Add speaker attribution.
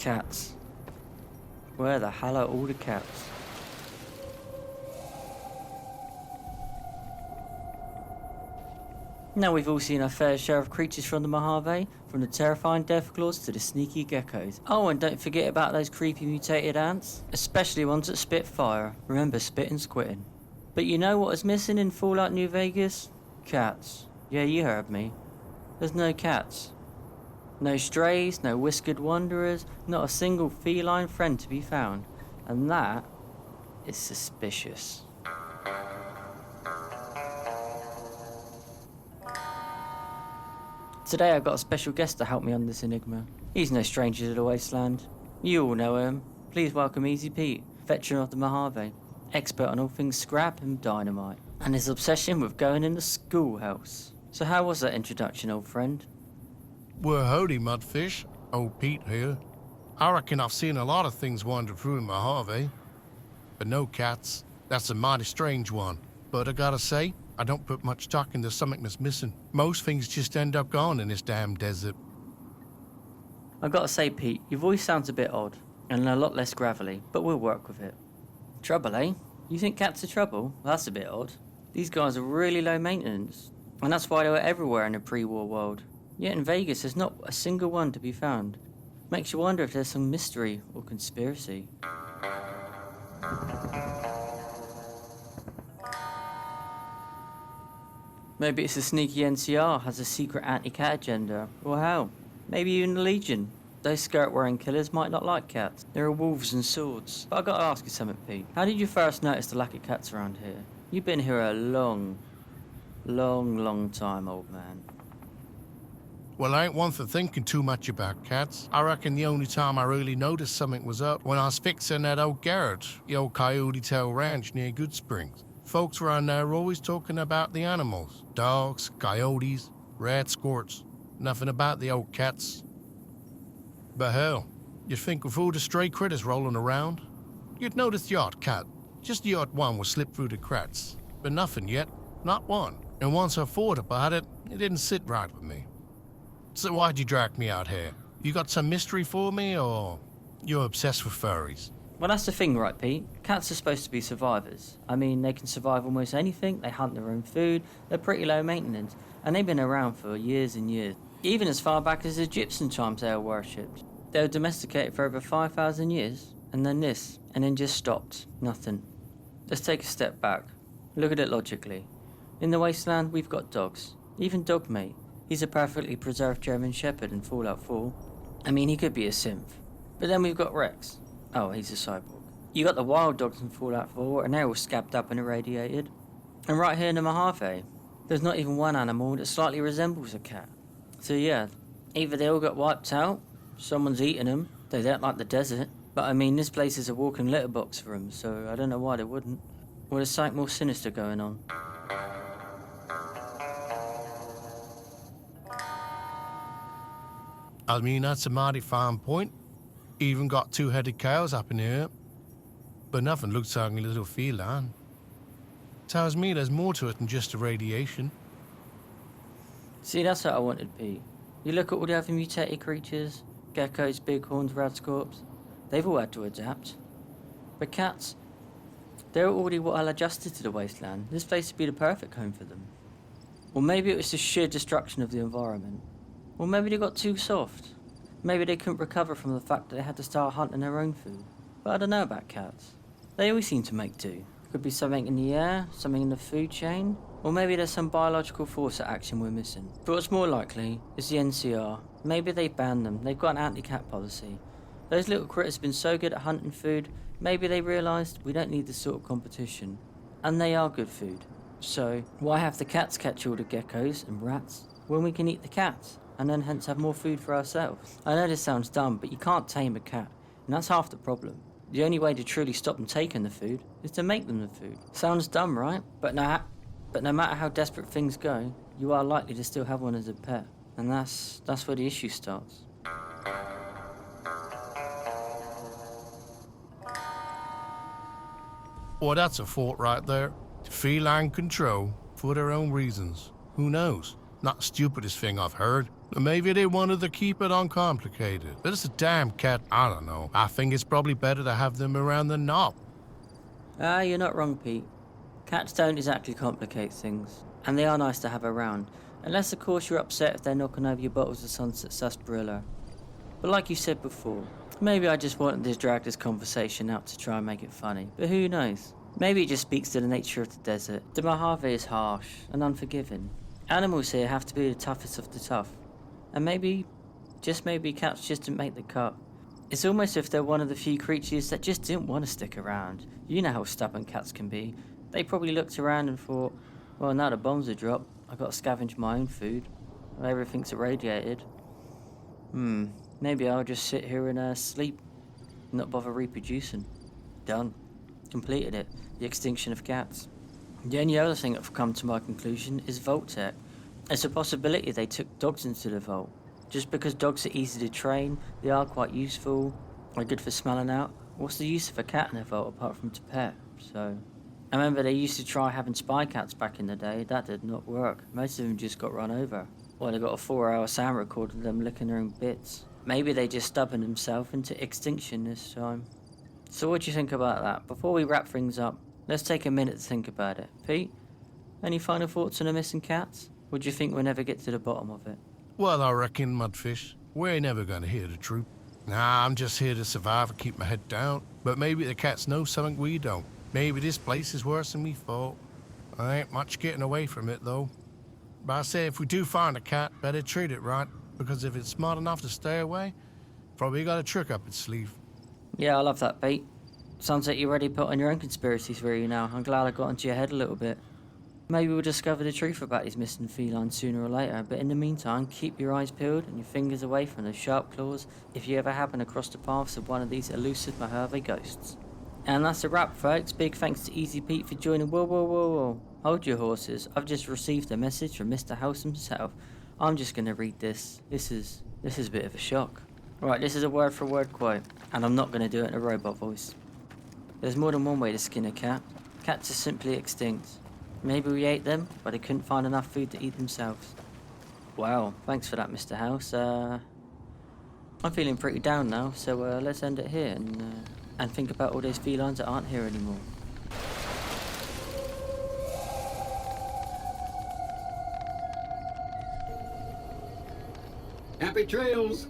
Speaker 1: Cats. Where the hell are all the cats? Now we've all seen our fair share of creatures from the Mojave, from the terrifying deathclaws to the sneaky geckos. Oh, and don't forget about those creepy mutated ants, especially ones that spit fire. Remember spit and squitting. But you know what is missing in Fallout New Vegas? Cats. Yeah, you heard me. There's no cats. No strays, no whiskered wanderers, not a single feline friend to be found. And that is suspicious. Today I've got a special guest to help me on this enigma. He's no stranger to the wasteland. You all know him. Please welcome Easy Pete, veteran of the Mojave, expert on all things scrap and dynamite, and his obsession with going in the schoolhouse. So how was that introduction, old friend?
Speaker 2: Well, howdy, Mudfish. Old Pete here. I reckon I've seen a lot of things wander through in Mojave. But no cats. That's a mighty strange one. But I gotta say, I don't put much stock into something that's missing. Most things just end up gone in this damn desert.
Speaker 1: I gotta say, Pete, your voice sounds a bit odd, and a lot less gravelly, but we'll work with it. Trouble, eh? You think cats are trouble? Well, that's a bit odd. These guys are really low maintenance, and that's why they were everywhere in the pre-war world. Yet in Vegas, there's not a single one to be found. Makes you wonder if there's some mystery or conspiracy. Maybe it's a sneaky NCR has a secret anti-cat agenda, or hell, maybe even the Legion. Those skirt-wearing killers might not like cats. There are wolves and swords. But I gotta ask you something, Pete. How did you first notice the lack of cats around here? You've been here a long time, old man.
Speaker 2: Well, I ain't one for thinking too much about cats. I reckon the only time I really noticed something was up when I was fixing that old garage, the old Coyote Tail Ranch near Good Springs. Folks around there are always talking about the animals. Dogs, coyotes, rat squirts. Nothing about the old cats. But hell, you'd think with all the stray critters rolling around, you'd notice the odd cat. Just the odd one would slip through the cracks. But nothing yet. Not one. And once I thought about it, it didn't sit right with me. So why'd you drag me out here? You got some mystery for me, or you're obsessed with furries?
Speaker 1: Well, that's the thing, right, Pete? Cats are supposed to be survivors. I mean, they can survive almost anything, they hunt their own food, they're pretty low maintenance, and they've been around for years and years. Even as far back as Egyptian times they were worshipped. They were domesticated for over 5,000 years, and then this, and then just stopped. Nothing. Let's take a step back. Look at it logically. In the wasteland, we've got dogs. Even Dogmate. He's a perfectly preserved German Shepherd in Fallout 4. I mean, he could be a synth. But then we've got Rex. Oh, he's a cyborg. You got the wild dogs in Fallout 4, and they're all scabbed up and irradiated. And right here in the Mojave, there's not even one animal that slightly resembles a cat. So yeah, either they all got wiped out, someone's eaten them, they don't like the desert. But I mean, this place is a walking letterbox for them, so I don't know why they wouldn't. Or there's something more sinister going on.
Speaker 2: I mean, that's a mighty fine point. Even got two-headed cows up in here. But nothing looks like a little feline. Tells me there's more to it than just irradiation.
Speaker 1: See, that's what I wanted, Pete. You look at all the other mutated creatures, geckos, bighorns, radscorps. They've all had to adapt. But cats, they're already well adjusted to the wasteland. This place would be the perfect home for them. Or maybe it was the sheer destruction of the environment. Or maybe they got too soft. Maybe they couldn't recover from the fact that they had to start hunting their own food. But I don't know about cats. They always seem to make do. Could be something in the air, something in the food chain, or maybe there's some biological force at action we're missing. But what's more likely is the NCR. Maybe they banned them. They've got an anti-cat policy. Those little critters have been so good at hunting food, maybe they realised we don't need this sort of competition. And they are good food. So why have the cats catch all the geckos and rats when we can eat the cats? And then hence have more food for ourselves. I know this sounds dumb, but you can't tame a cat, and that's half the problem. The only way to truly stop them taking the food is to make them the food. Sounds dumb, right? But no matter how desperate things go, you are likely to still have one as a pet. And that's where the issue starts.
Speaker 2: Well, that's a thought right there. Feline control for their own reasons. Who knows? Not the stupidest thing I've heard. Maybe they wanted to keep it uncomplicated. But it's a damn cat, I don't know. I think it's probably better to have them around than not.
Speaker 1: Ah, you're not wrong, Pete. Cats don't exactly complicate things, and they are nice to have around. Unless, of course, you're upset if they're knocking over your bottles of Sunset Sarsaparilla. But like you said before, maybe I just wanted to drag this conversation out to try and make it funny. But who knows? Maybe it just speaks to the nature of the desert. The Mojave is harsh and unforgiving. Animals here have to be the toughest of the tough. And maybe, just maybe, cats just didn't make the cut. It's almost as if they're one of the few creatures that just didn't want to stick around. You know how stubborn cats can be. They probably looked around and thought, well, now the bombs are dropped, I've got to scavenge my own food. Everything's irradiated. Maybe I'll just sit here and sleep, not bother reproducing. Done. Completed it. The extinction of cats. The only other thing I've come to my conclusion is vault tech. It's a possibility they took dogs into the vault. Just because dogs are easy to train, they are quite useful, are good for smelling out. What's the use of a cat in a vault apart from to pet? So, I remember they used to try having spy cats back in the day. That did not work. Most of them just got run over. Or they got a 4-hour sound record of them licking their own bits. Maybe they just stubborn themselves into extinction this time. So what do you think about that? Before we wrap things up, let's take a minute to think about it. Pete, any final thoughts on the missing cats? Or do you think we'll never get to the bottom of it?
Speaker 2: Well, I reckon, Mudfish, we're never gonna hear the truth. Nah, I'm just here to survive and keep my head down. But maybe the cats know something we don't. Maybe this place is worse than we thought. I ain't much getting away from it, though. But I say if we do find a cat, better treat it right. Because if it's smart enough to stay away, probably got a trick up its sleeve.
Speaker 1: Yeah, I love that, Pete. Sounds like you're ready to put on your own conspiracy theory now. I'm glad I got into your head a little bit. Maybe we'll discover the truth about these missing felines sooner or later, but in the meantime, keep your eyes peeled and your fingers away from those sharp claws if you ever happen across the paths of one of these elusive Mojave ghosts. And that's a wrap, folks. Big thanks to Easy Pete for joining. Whoa. Hold your horses. I've just received a message from Mr. House himself. I'm just going to read this. This is a bit of a shock. Right, this is a word-for-word quote, and I'm not going to do it in a robot voice. There's more than one way to skin a cat. Cats are simply extinct. Maybe we ate them, but they couldn't find enough food to eat themselves. Wow, thanks for that, Mr. House. I'm feeling pretty down now, so let's end it here and think about all those felines that aren't here anymore.
Speaker 3: Happy trails!